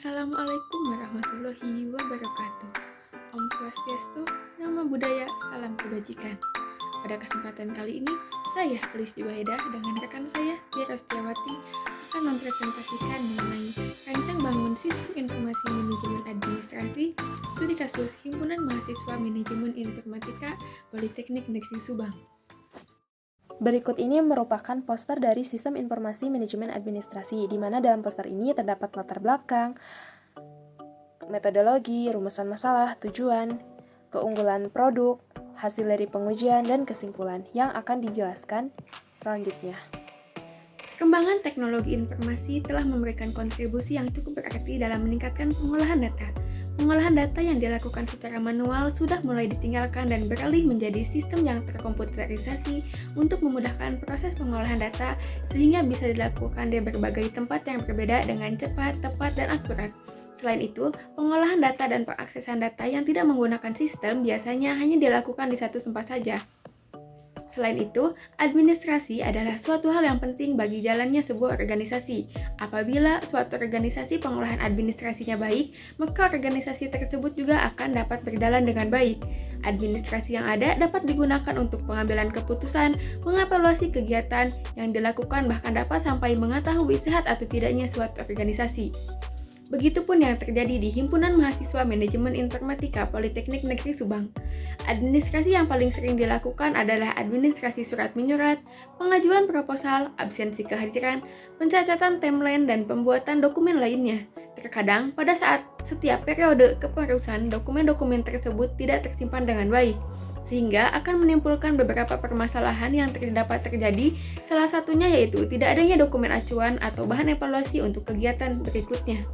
Assalamualaikum warahmatullahi wabarakatuh. Om Swastiastu, Namo Buddhaya, Salam Kebajikan. Pada kesempatan kali ini, saya Felis Juwaidah dengan rekan saya Tiara Setiawati akan mempresentasikan mengenai Rancang Bangun Sistem Informasi Manajemen Administrasi Studi Kasus Himpunan Mahasiswa Manajemen Informatika Politeknik Negeri Subang. Berikut ini merupakan poster dari Sistem Informasi Manajemen Administrasi, di mana dalam poster ini terdapat latar belakang, metodologi, rumusan masalah, tujuan, keunggulan produk, hasil dari pengujian, dan kesimpulan yang akan dijelaskan selanjutnya. Perkembangan teknologi informasi telah memberikan kontribusi yang cukup berarti dalam meningkatkan pengolahan data. Pengolahan data yang dilakukan secara manual sudah mulai ditinggalkan dan beralih menjadi sistem yang terkomputerisasi untuk memudahkan proses pengolahan data sehingga bisa dilakukan di berbagai tempat yang berbeda dengan cepat, tepat, dan akurat. Selain itu, pengolahan data dan pengaksesan data yang tidak menggunakan sistem biasanya hanya dilakukan di satu tempat saja. Selain itu, administrasi adalah suatu hal yang penting bagi jalannya sebuah organisasi. Apabila suatu organisasi pengolahan administrasinya baik, maka organisasi tersebut juga akan dapat berjalan dengan baik. Administrasi yang ada dapat digunakan untuk pengambilan keputusan, mengevaluasi kegiatan yang dilakukan, bahkan dapat sampai mengetahui sehat atau tidaknya suatu organisasi. Begitupun yang terjadi di Himpunan Mahasiswa Manajemen Informatika Politeknik Negeri Subang. Administrasi yang paling sering dilakukan adalah administrasi surat menyurat, pengajuan proposal, absensi kehadiran, pencacatan timeline, dan pembuatan dokumen lainnya. Terkadang, pada saat setiap periode kepengurusan, dokumen-dokumen tersebut tidak tersimpan dengan baik, sehingga akan menimbulkan beberapa permasalahan yang dapat terjadi, salah satunya yaitu tidak adanya dokumen acuan atau bahan evaluasi untuk kegiatan berikutnya.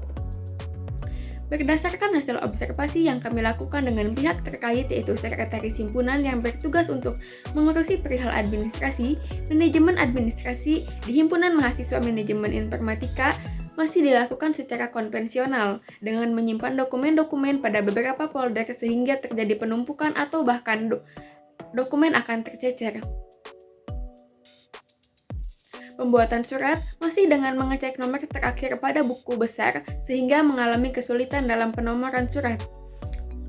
Berdasarkan hasil observasi yang kami lakukan dengan pihak terkait yaitu Sekretaris Himpunan yang bertugas untuk mengurusi perihal administrasi, manajemen administrasi di Himpunan Mahasiswa Manajemen Informatika masih dilakukan secara konvensional dengan menyimpan dokumen-dokumen pada beberapa folder sehingga terjadi penumpukan atau bahkan dokumen akan tercecer. Pembuatan surat masih dengan mengecek nomor terakhir pada buku besar sehingga mengalami kesulitan dalam penomoran surat.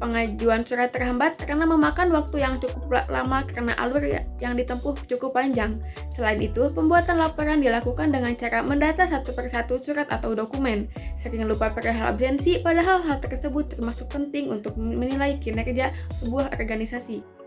Pengajuan surat terhambat karena memakan waktu yang cukup lama karena alur yang ditempuh cukup panjang. Selain itu, pembuatan laporan dilakukan dengan cara mendata satu persatu surat atau dokumen. Sering lupa perihal absensi, padahal hal tersebut termasuk penting untuk menilai kinerja sebuah organisasi.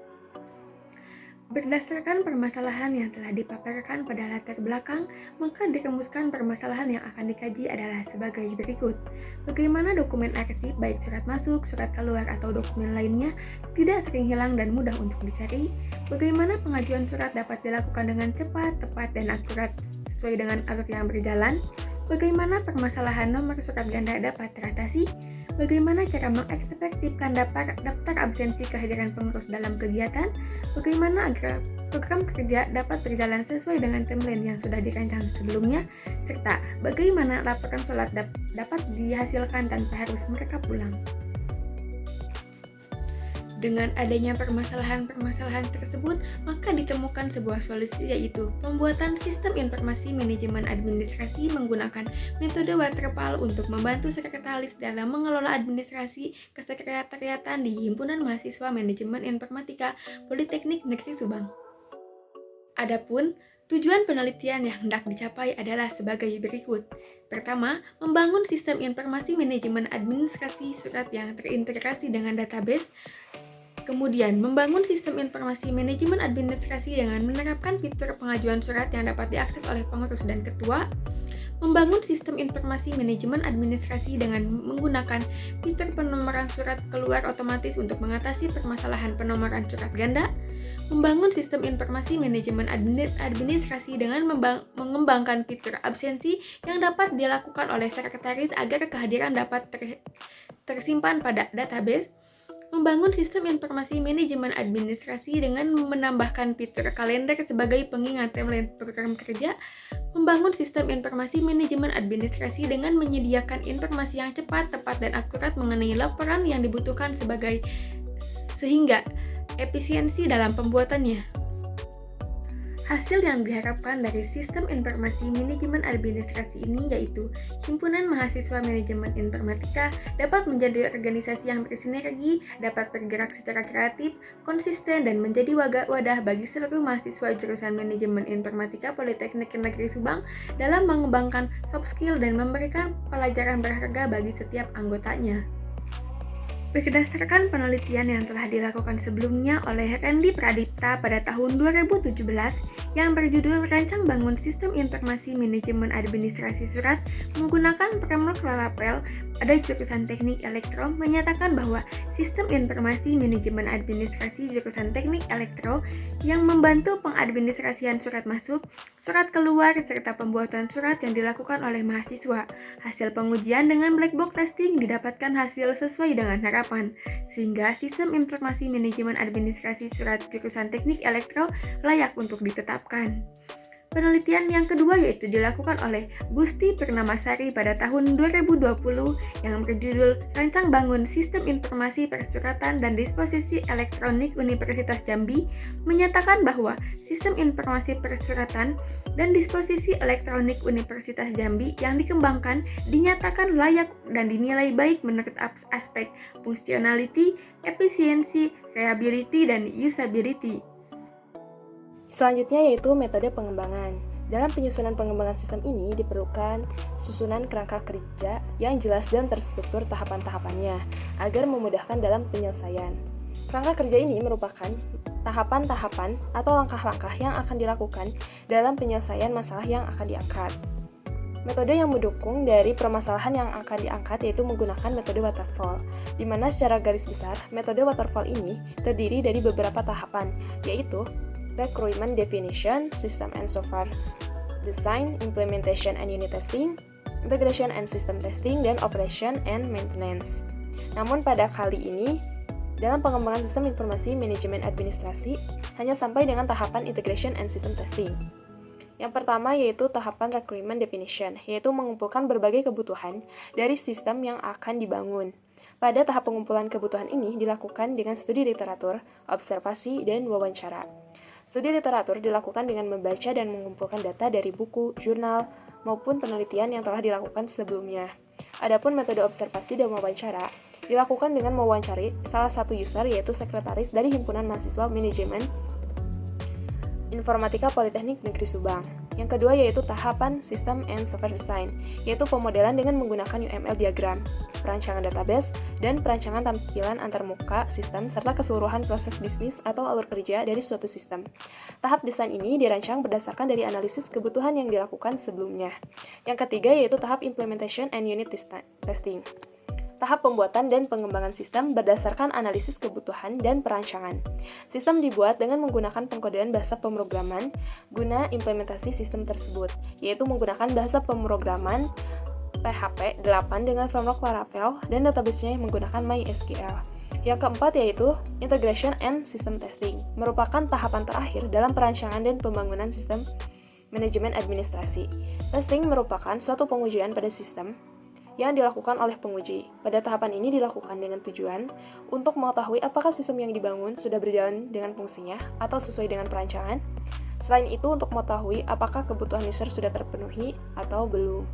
Berdasarkan permasalahan yang telah dipaparkan pada latar belakang, maka dirumuskan permasalahan yang akan dikaji adalah sebagai berikut. Bagaimana dokumen arsip, baik surat masuk, surat keluar, atau dokumen lainnya, tidak sering hilang dan mudah untuk dicari? Bagaimana pengajuan surat dapat dilakukan dengan cepat, tepat, dan akurat sesuai dengan alur yang berjalan? Bagaimana permasalahan nomor surat ganda dapat teratasi? Bagaimana cara mengefektifkan daftar absensi kehadiran pengurus dalam kegiatan? Bagaimana agar program kerja dapat berjalan sesuai dengan timeline yang sudah dirancang sebelumnya? Serta bagaimana laporan sholat dapat dihasilkan tanpa harus merekap ulang? Dengan adanya permasalahan-permasalahan tersebut, maka ditemukan sebuah solusi yaitu pembuatan sistem informasi manajemen administrasi menggunakan metode waterfall untuk membantu sekretaris dalam mengelola administrasi kesekretariatan di Himpunan Mahasiswa Manajemen Informatika Politeknik Negeri Subang. Adapun tujuan penelitian yang hendak dicapai adalah sebagai berikut. Pertama, membangun sistem informasi manajemen administrasi surat yang terintegrasi dengan database. Kemudian, membangun sistem informasi manajemen administrasi dengan menerapkan fitur pengajuan surat yang dapat diakses oleh pengurus dan ketua. Membangun sistem informasi manajemen administrasi dengan menggunakan fitur penomoran surat keluar otomatis untuk mengatasi permasalahan penomoran surat ganda. Membangun sistem informasi manajemen administrasi dengan mengembangkan fitur absensi yang dapat dilakukan oleh sekretaris agar kehadiran dapat tersimpan pada database. Membangun sistem informasi manajemen administrasi dengan menambahkan fitur kalender sebagai pengingat timeline program kerja. Membangun sistem informasi manajemen administrasi dengan menyediakan informasi yang cepat, tepat, dan akurat mengenai laporan yang dibutuhkan sehingga efisiensi dalam pembuatannya. Hasil yang diharapkan dari sistem informasi manajemen administrasi ini yaitu Himpunan Mahasiswa Manajemen Informatika dapat menjadi organisasi yang bersinergi, dapat bergerak secara kreatif, konsisten, dan menjadi wadah bagi seluruh mahasiswa jurusan Manajemen Informatika Politeknik Negeri Subang dalam mengembangkan soft skill dan memberikan pelajaran berharga bagi setiap anggotanya. Berdasarkan penelitian yang telah dilakukan sebelumnya oleh Randy Pradipta pada tahun 2017 yang berjudul Rancang Bangun Sistem Informasi Manajemen Administrasi Surat menggunakan framework Laravel pada jurusan Teknik Elektro menyatakan bahwa sistem informasi manajemen administrasi jurusan Teknik Elektro yang membantu pengadministrasian surat masuk, surat keluar, serta pembuatan surat yang dilakukan oleh mahasiswa. Hasil pengujian dengan black box testing didapatkan hasil sesuai dengan harapan, sehingga sistem informasi manajemen administrasi surat jurusan Teknik Elektro layak untuk ditetapkan. Penelitian yang kedua yaitu dilakukan oleh Gusti Purnamasari pada tahun 2020 yang berjudul Rancang Bangun Sistem Informasi Persuratan dan Disposisi Elektronik Universitas Jambi menyatakan bahwa sistem informasi persuratan dan disposisi elektronik Universitas Jambi yang dikembangkan dinyatakan layak dan dinilai baik menurut aspek fungsionality, efisiensi, reliability, dan usability. Selanjutnya yaitu metode pengembangan. Dalam penyusunan pengembangan sistem ini diperlukan susunan kerangka kerja yang jelas dan terstruktur tahapan-tahapannya agar memudahkan dalam penyelesaian. Kerangka kerja ini merupakan tahapan-tahapan atau langkah-langkah yang akan dilakukan dalam penyelesaian masalah yang akan diangkat. Metode yang mendukung dari permasalahan yang akan diangkat yaitu menggunakan metode waterfall, di mana secara garis besar metode waterfall ini terdiri dari beberapa tahapan, yaitu Requirement Definition, System and Software Design, Implementation and Unit Testing, Integration and System Testing, dan Operation and Maintenance. Namun pada kali ini, dalam pengembangan sistem informasi manajemen administrasi, hanya sampai dengan tahapan Integration and System Testing. Yang pertama yaitu tahapan Requirement Definition, yaitu mengumpulkan berbagai kebutuhan dari sistem yang akan dibangun. Pada tahap pengumpulan kebutuhan ini dilakukan dengan studi literatur, observasi, dan wawancara. Studi literatur dilakukan dengan membaca dan mengumpulkan data dari buku, jurnal, maupun penelitian yang telah dilakukan sebelumnya. Adapun metode observasi dan wawancara dilakukan dengan mewawancari salah satu user yaitu sekretaris dari Himpunan Mahasiswa Manajemen Informatika Politeknik Negeri Subang. Yang kedua yaitu tahapan System and Software Design, yaitu pemodelan dengan menggunakan UML diagram, perancangan database, dan perancangan tampilan antarmuka sistem serta keseluruhan proses bisnis atau alur kerja dari suatu sistem. Tahap desain ini dirancang berdasarkan dari analisis kebutuhan yang dilakukan sebelumnya. Yang ketiga yaitu tahap Implementation and Unit Testing. Tahap pembuatan dan pengembangan sistem berdasarkan analisis kebutuhan dan perancangan. Sistem dibuat dengan menggunakan pengkodean bahasa pemrograman guna implementasi sistem tersebut, yaitu menggunakan bahasa pemrograman PHP 8 dengan framework Laravel dan database-nya menggunakan MySQL. Yang keempat yaitu Integration and System Testing, merupakan tahapan terakhir dalam perancangan dan pembangunan sistem manajemen administrasi. Testing merupakan suatu pengujian pada sistem yang dilakukan oleh penguji. Pada tahapan ini dilakukan dengan tujuan untuk mengetahui apakah sistem yang dibangun sudah berjalan dengan fungsinya atau sesuai dengan perancangan. Selain itu, untuk mengetahui apakah kebutuhan user sudah terpenuhi atau belum.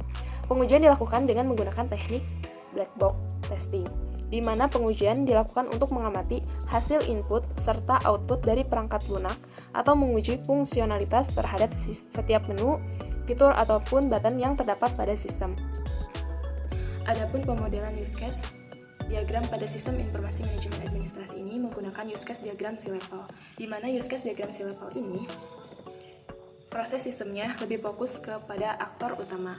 Pengujian dilakukan dengan menggunakan teknik black box testing, di mana pengujian dilakukan untuk mengamati hasil input serta output dari perangkat lunak atau menguji fungsionalitas terhadap setiap menu, fitur, ataupun button yang terdapat pada sistem. Adapun pemodelan use case diagram pada sistem informasi manajemen administrasi ini menggunakan use case diagram C-level, di mana use case diagram C-level ini proses sistemnya lebih fokus kepada aktor utama.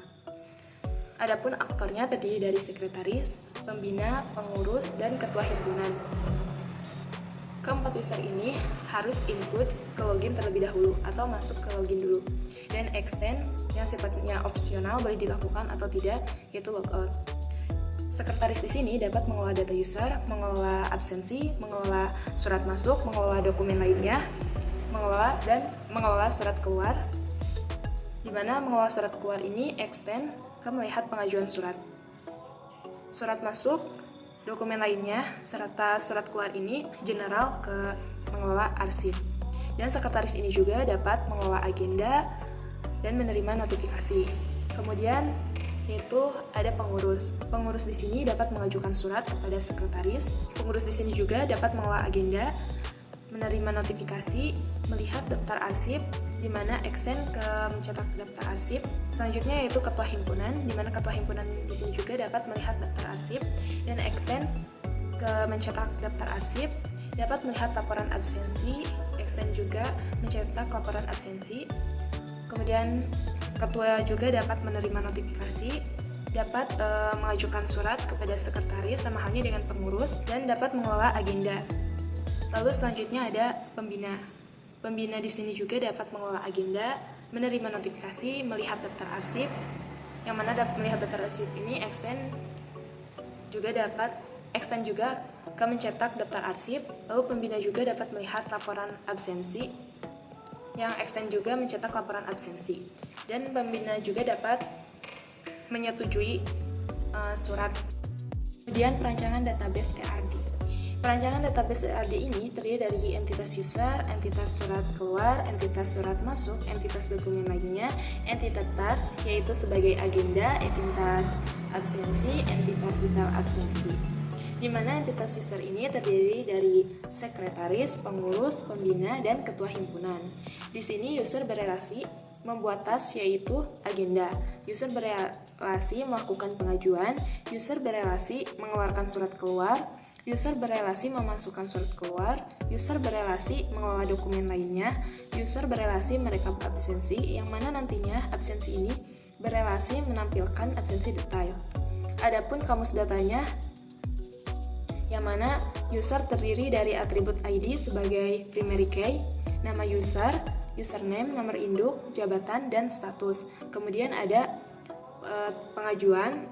Adapun aktornya terdiri dari sekretaris, pembina, pengurus, dan ketua himpunan. Keempat user ini harus input ke login terlebih dahulu atau masuk ke login dulu, dan extend yang sifatnya opsional boleh dilakukan atau tidak, yaitu logout. Sekretaris di sini dapat mengelola data user, mengelola absensi, mengelola surat masuk, mengelola dokumen lainnya, mengelola surat keluar. Di mana mengelola surat keluar ini extend ke melihat pengajuan surat. Surat masuk, dokumen lainnya, serta surat keluar ini general ke mengelola arsip. Dan sekretaris ini juga dapat mengelola agenda dan menerima notifikasi. Kemudian yaitu ada pengurus. Pengurus di sini dapat mengajukan surat kepada sekretaris. Pengurus di sini juga dapat mengelola agenda, menerima notifikasi, melihat daftar arsip, di mana extend ke mencetak daftar arsip. Selanjutnya yaitu ketua himpunan, di mana ketua himpunan di sini juga dapat melihat daftar arsip dan extend ke mencetak daftar arsip, dapat melihat laporan absensi, extend juga mencetak laporan absensi. Kemudian ketua juga dapat menerima notifikasi, dapat mengajukan surat kepada sekretaris sama halnya dengan pengurus, dan dapat mengelola agenda. Lalu selanjutnya ada pembina. Pembina di sini juga dapat mengelola agenda, menerima notifikasi, melihat daftar arsip, yang mana dapat melihat daftar arsip ini extend juga ke mencetak daftar arsip. Lalu pembina juga dapat melihat laporan absensi, yang extend juga mencetak laporan absensi. Dan pembina juga dapat menyetujui surat. Kemudian perancangan database ERD. Perancangan database ERD ini terdiri dari entitas user, entitas surat keluar, entitas surat masuk, entitas dokumen lainnya, entitas task, yaitu sebagai agenda, entitas absensi, entitas detail absensi. Di mana entitas user ini terdiri dari sekretaris, pengurus, pembina, dan ketua himpunan. Di sini user berelasi membuat task yaitu agenda, user berelasi melakukan pengajuan, user berelasi mengeluarkan surat keluar, user berelasi memasukkan surat keluar, user berelasi mengelola dokumen lainnya, user berelasi merekap absensi, yang mana nantinya absensi ini berelasi menampilkan absensi detail. Adapun kamus datanya, yang mana user terdiri dari atribut ID sebagai primary key, nama user, username, nomor induk, jabatan, dan status. Kemudian ada pengajuan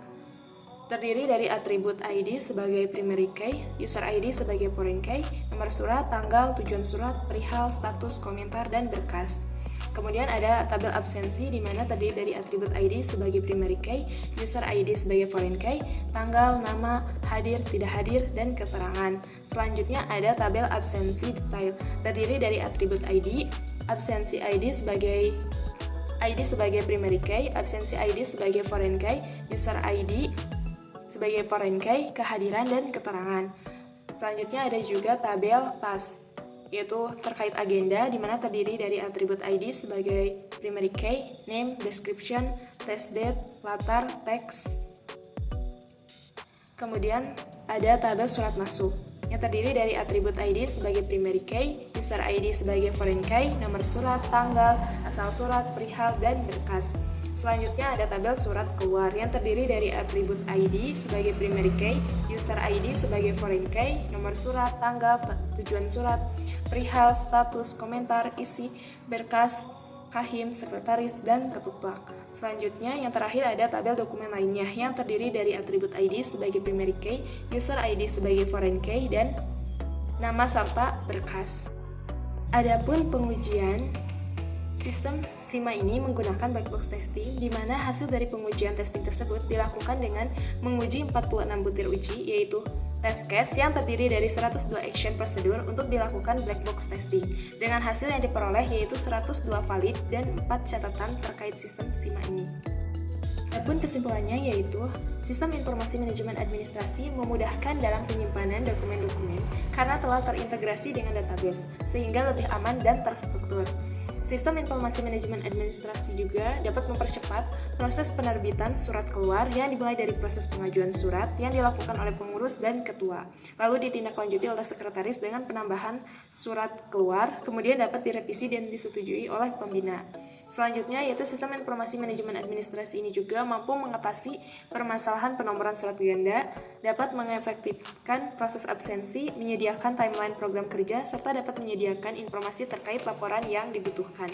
terdiri dari atribut ID sebagai primary key, user ID sebagai foreign key, nomor surat, tanggal, tujuan surat, perihal, status, komentar, dan berkas. Kemudian ada tabel absensi di mana terdiri dari atribut ID sebagai primary key, user ID sebagai foreign key, tanggal, nama, hadir, tidak hadir, dan keterangan. Selanjutnya ada tabel absensi detail, terdiri dari atribut ID, absensi ID sebagai primary key, absensi ID sebagai foreign key, user ID sebagai foreign key, kehadiran, dan keterangan. Selanjutnya ada juga tabel task, yaitu terkait agenda, di mana terdiri dari atribut ID sebagai primary key, name, description, test date, latar, teks. Kemudian ada tabel surat masuk, yang terdiri dari atribut ID sebagai primary key, user ID sebagai foreign key, nomor surat, tanggal, asal surat, perihal, dan berkas. Selanjutnya ada tabel surat keluar yang terdiri dari atribut ID sebagai primary key, user ID sebagai foreign key, nomor surat, tanggal, tujuan surat, perihal, status, komentar, isi, berkas, kahim, sekretaris, dan ketuplak. Selanjutnya yang terakhir ada tabel dokumen lainnya yang terdiri dari atribut ID sebagai primary key, user ID sebagai foreign key, dan nama serta berkas. Adapun pengujian sistem SIMA ini menggunakan black box testing, di mana hasil dari pengujian testing tersebut dilakukan dengan menguji 46 butir uji, yaitu test case yang terdiri dari 102 action prosedur untuk dilakukan black box testing, dengan hasil yang diperoleh yaitu 102 valid dan 4 catatan terkait sistem SIMA ini. Adapun kesimpulannya yaitu, sistem informasi manajemen administrasi memudahkan dalam penyimpanan dokumen-dokumen karena telah terintegrasi dengan database, sehingga lebih aman dan terstruktur. Sistem informasi manajemen administrasi juga dapat mempercepat proses penerbitan surat keluar yang dimulai dari proses pengajuan surat yang dilakukan oleh pengurus dan ketua, lalu ditindaklanjuti oleh sekretaris dengan penambahan surat keluar, kemudian dapat direvisi dan disetujui oleh pembina. Selanjutnya yaitu sistem informasi manajemen administrasi ini juga mampu mengatasi permasalahan penomoran surat ganda, dapat mengefektifkan proses absensi, menyediakan timeline program kerja, serta dapat menyediakan informasi terkait laporan yang dibutuhkan.